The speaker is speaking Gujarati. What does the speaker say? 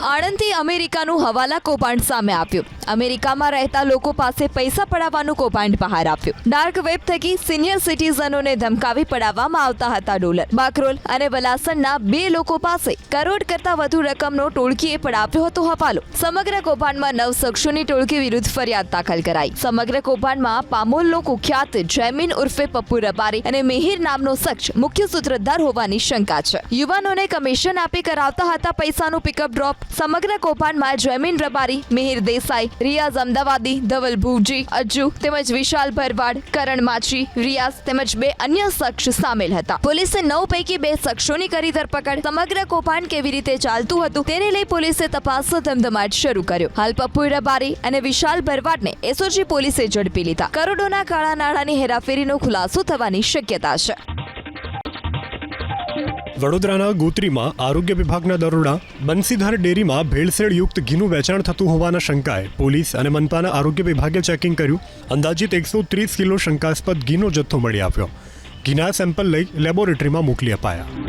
આણંદથી અમેરિકાનું હવાલા કૌભાંડ સામે આવ્યું। અમેરિકામાં રહેતા લોકો પાસે પૈસા પડાવવાનું કૌભાંડ બહાર આવ્યું। ડાર્ક વેબ થકી સિનિયર સિટીઝનોને ધમકાવી પડાવવામાં આવતા હતા ડોલર। બાકરોલ અને વલાસણના 2 લોકો પાસે કરોડ કરતા વધુ રકમનો ટોળકીએ પડાવ્યો હતો હવાલો। સમગ્ર કૌભાંડમાં 9 શખ્સોની ટોળકી વિરુદ્ધ ફરિયાદ દાખલ કરાઈ। સમગ્ર કૌભાંડમાં પામોલનો કુખ્યાત જૈમિન ઉર્ફે પપ્પુ રબારી અને મિહિર નામનો શખ્સ મુખ્ય સૂત્રધાર હોવાની શંકા છે। યુવાનોને કમિશન આપી કરાવતા હતા પૈસાનું પિકઅપ ડ્રોપ। સમગ્ર કૌભાંડમાં જૈમિન રબારી, મિહિર દેસાઈ, રિયાઝ અમદાવાદી, ધવલ ભુવજી, અજ્જુ તેમજ વિશાલ ભરવાડ, કરણ માછી, રિયાઝ તેમજ 2 અન્ય શખ્સ સામેલ હતા। પોલીસે 9 પૈકી 2 શખ્સોની કરી ધરપકડ। સમગ્ર કૌભાંડ કેવી રીતે ચાલતું હતું તેને લઈ પોલીસે તપાસનો ધમધમાટ શરૂ કર્યો। હાલ પપ્પુ રબારી અને વિશાલ ભરવાડને એસઓજી પોલીસે ઝડપી લીધા। કરોડોના કાળા નાણાંની હેરાફેરીનો ખુલાસો થવાની શક્યતા છે। વડોદરાના ગોત્રીમાં આરોગ્ય વિભાગના દરોડા બંસીધાર ડેરીમાં ભેળસેળયુક્ત ઘીનું વેચાણ થતું હોવાના શંકાએ પોલીસ અને મનપાના આરોગ્ય વિભાગે ચેકિંગ કર્યું। અંદાજિત 130 કિલો શંકાસ્પદ ઘીનો જથ્થો મળી આવ્યો। ઘીના સેમ્પલ લઈ લેબોરેટરીમાં મોકલી અપાયા।